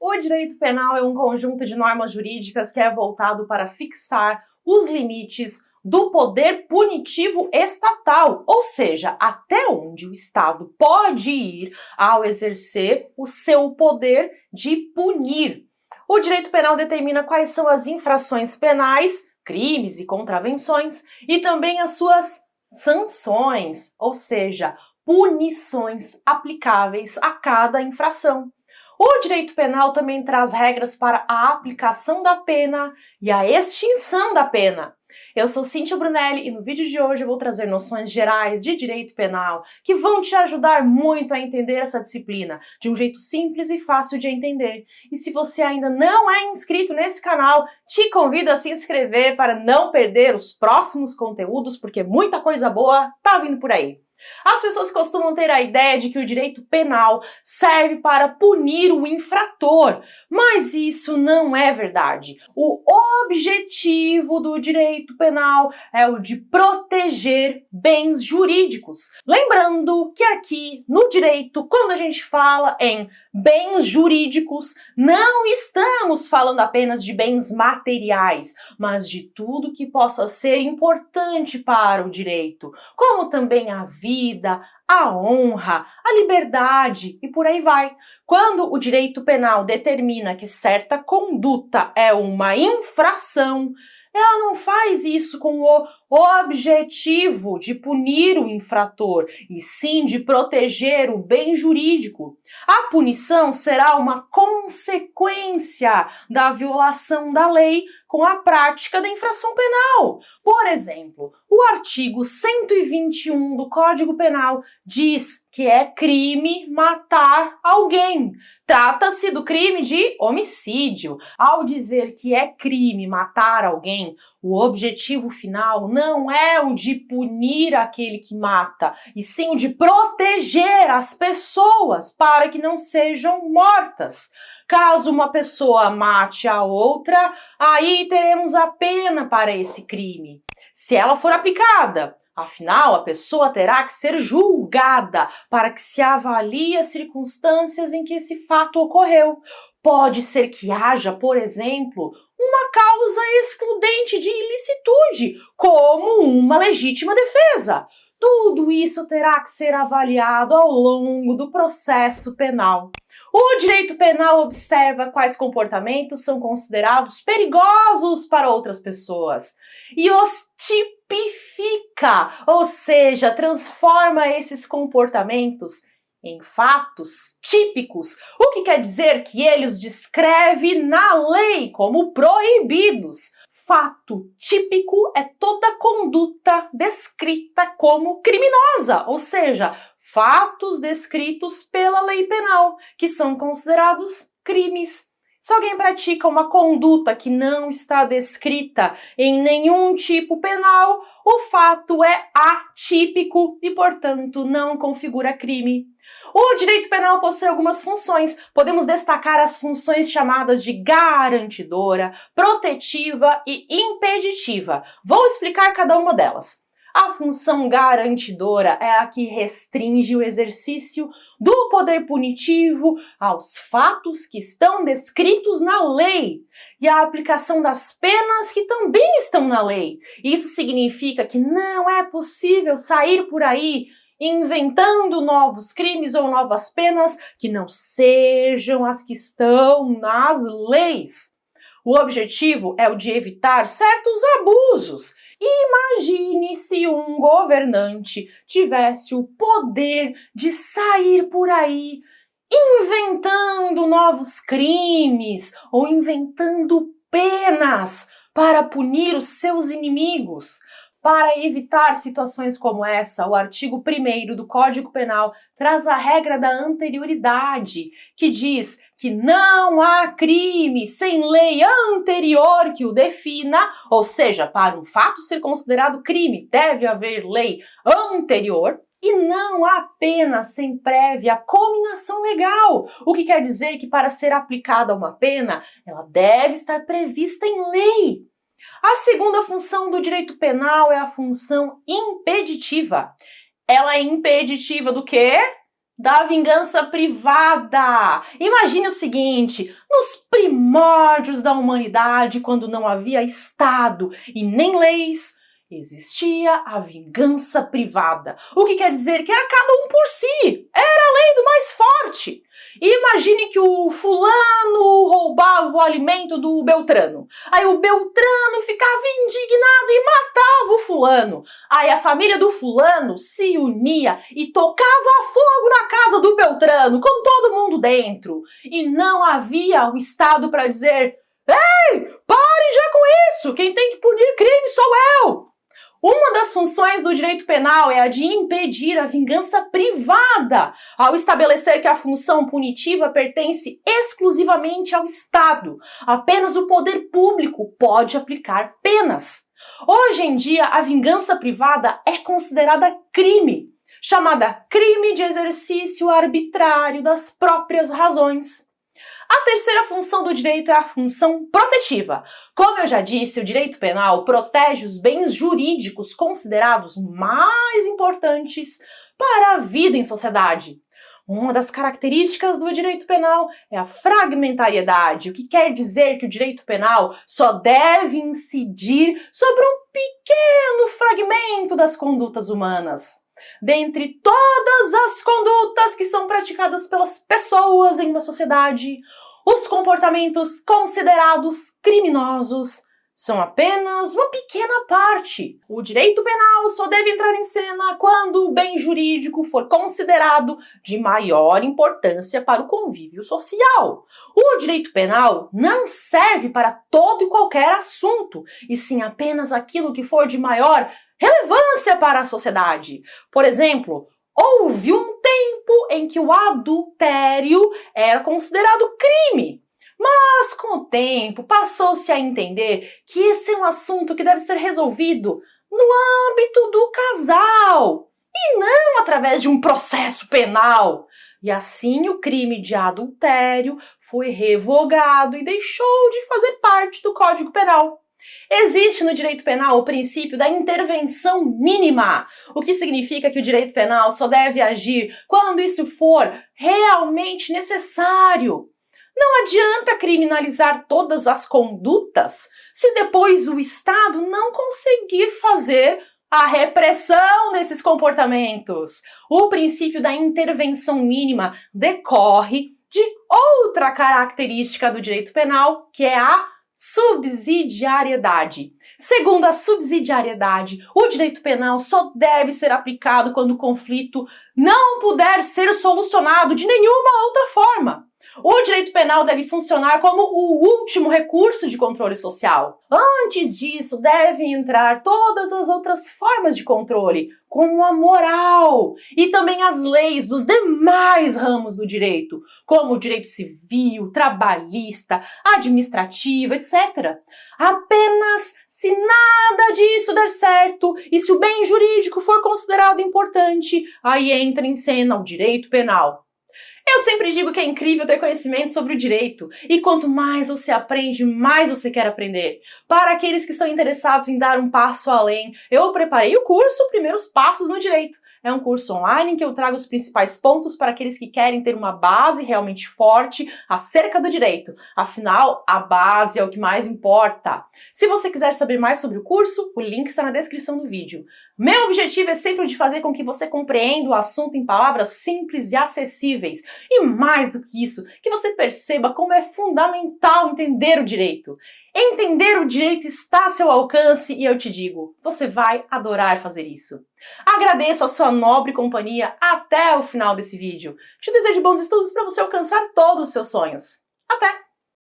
O direito penal é um conjunto de normas jurídicas que é voltado para fixar os limites do poder punitivo estatal, ou seja, até onde o Estado pode ir ao exercer o seu poder de punir. O direito penal determina quais são as infrações penais, crimes e contravenções, e também as suas sanções, ou seja, punições aplicáveis a cada infração. O direito penal também traz regras para a aplicação da pena e a extinção da pena. Eu sou Cíntia Brunelli e no vídeo de hoje eu vou trazer noções gerais de direito penal que vão te ajudar muito a entender essa disciplina de um jeito simples e fácil de entender. E se você ainda não é inscrito nesse canal, te convido a se inscrever para não perder os próximos conteúdos, porque muita coisa boa tá vindo por aí. As pessoas costumam ter a ideia de que o direito penal serve para punir o infrator, mas isso não é verdade. O objetivo do direito penal é o de proteger bens jurídicos. Lembrando que aqui no direito, quando a gente fala em bens jurídicos, não estamos falando apenas de bens materiais, mas de tudo que possa ser importante para o direito, como também a vida, a honra, a liberdade e por aí vai. Quando o direito penal determina que certa conduta é uma infração, ela não faz isso com o objetivo de punir o infrator, e sim de proteger o bem jurídico. A punição será uma consequência da violação da lei com a prática da infração penal. Por exemplo, o artigo 121 do Código Penal diz que é crime matar alguém. Trata-se do crime de homicídio. Ao dizer que é crime matar alguém, o objetivo final não é o de punir aquele que mata, e sim o de proteger as pessoas para que não sejam mortas. Caso uma pessoa mate a outra, aí teremos a pena para esse crime, se ela for aplicada. Afinal, a pessoa terá que ser julgada para que se avalie as circunstâncias em que esse fato ocorreu. Pode ser que haja, por exemplo, uma causa excludente de ilicitude, como uma legítima defesa. Tudo isso terá que ser avaliado ao longo do processo penal. O direito penal observa quais comportamentos são considerados perigosos para outras pessoas e os tipifica, ou seja, transforma esses comportamentos em fatos típicos, o que quer dizer que ele os descreve na lei como proibidos. Fato típico é toda conduta descrita como criminosa, ou seja, fatos descritos pela lei penal, que são considerados crimes. Se alguém pratica uma conduta que não está descrita em nenhum tipo penal, o fato é atípico e, portanto, não configura crime. O direito penal possui algumas funções. Podemos destacar as funções chamadas de garantidora, protetiva e impeditiva. Vou explicar cada uma delas. A função garantidora é a que restringe o exercício do poder punitivo aos fatos que estão descritos na lei e a aplicação das penas que também estão na lei. Isso significa que não é possível sair por aí inventando novos crimes ou novas penas que não sejam as que estão nas leis. O objetivo é o de evitar certos abusos. Imagine se um governante tivesse o poder de sair por aí inventando novos crimes ou inventando penas para punir os seus inimigos. Para evitar situações como essa, o artigo 1º do Código Penal traz a regra da anterioridade, que diz que não há crime sem lei anterior que o defina, ou seja, para um fato ser considerado crime, deve haver lei anterior, e não há pena sem prévia cominação legal, o que quer dizer que para ser aplicada uma pena, ela deve estar prevista em lei. A segunda função do direito penal é a função impeditiva. Ela é impeditiva do quê? Da vingança privada. Imagine o seguinte, nos primórdios da humanidade, quando não havia Estado e nem leis, existia a vingança privada. O que quer dizer que era cada um por si. Era a lei do mais forte. Imagine que o fulano roubava o alimento do Beltrano. Aí o Beltrano ficava indignado e matava o fulano. Aí a família do fulano se unia e tocava fogo na casa do Beltrano, com todo mundo dentro. E não havia o Estado para dizer: "Ei, parem já com isso! Quem tem que punir crime sou eu!" Uma das funções do direito penal é a de impedir a vingança privada, ao estabelecer que a função punitiva pertence exclusivamente ao Estado. Apenas o poder público pode aplicar penas. Hoje em dia, a vingança privada é considerada crime, chamada crime de exercício arbitrário das próprias razões. A terceira função do direito é a função protetiva. Como eu já disse, o direito penal protege os bens jurídicos considerados mais importantes para a vida em sociedade. Uma das características do direito penal é a fragmentariedade, o que quer dizer que o direito penal só deve incidir sobre um pequeno fragmento das condutas humanas. Dentre todas as condutas que são praticadas pelas pessoas em uma sociedade, os comportamentos considerados criminosos são apenas uma pequena parte. O direito penal só deve entrar em cena quando o bem jurídico for considerado de maior importância para o convívio social. O direito penal não serve para todo e qualquer assunto, e sim apenas aquilo que for de maior relevância para a sociedade. Por exemplo, houve um tempo em que o adultério era considerado crime. Mas com o tempo passou-se a entender que esse é um assunto que deve ser resolvido no âmbito do casal e não através de um processo penal. E assim o crime de adultério foi revogado e deixou de fazer parte do Código Penal. Existe no direito penal o princípio da intervenção mínima, o que significa que o direito penal só deve agir quando isso for realmente necessário. Não adianta criminalizar todas as condutas se depois o Estado não conseguir fazer a repressão desses comportamentos. O princípio da intervenção mínima decorre de outra característica do direito penal, que é a subsidiariedade. Segundo a subsidiariedade, o direito penal só deve ser aplicado quando o conflito não puder ser solucionado de nenhuma outra forma. O direito penal deve funcionar como o último recurso de controle social. Antes disso, devem entrar todas as outras formas de controle, como a moral e também as leis dos demais ramos do direito, como o direito civil, trabalhista, administrativo, etc. Apenas se nada disso der certo e se o bem jurídico for considerado importante, aí entra em cena o direito penal. Eu sempre digo que é incrível ter conhecimento sobre o direito, e quanto mais você aprende, mais você quer aprender. Para aqueles que estão interessados em dar um passo além, eu preparei o curso Primeiros Passos no Direito. É um curso online em que eu trago os principais pontos para aqueles que querem ter uma base realmente forte acerca do direito. Afinal, a base é o que mais importa. Se você quiser saber mais sobre o curso, o link está na descrição do vídeo. Meu objetivo é sempre de fazer com que você compreenda o assunto em palavras simples e acessíveis. E mais do que isso, que você perceba como é fundamental entender o direito. Entender o direito está a seu alcance e eu te digo, você vai adorar fazer isso. Agradeço a sua nobre companhia até o final desse vídeo. Te desejo bons estudos para você alcançar todos os seus sonhos. Até!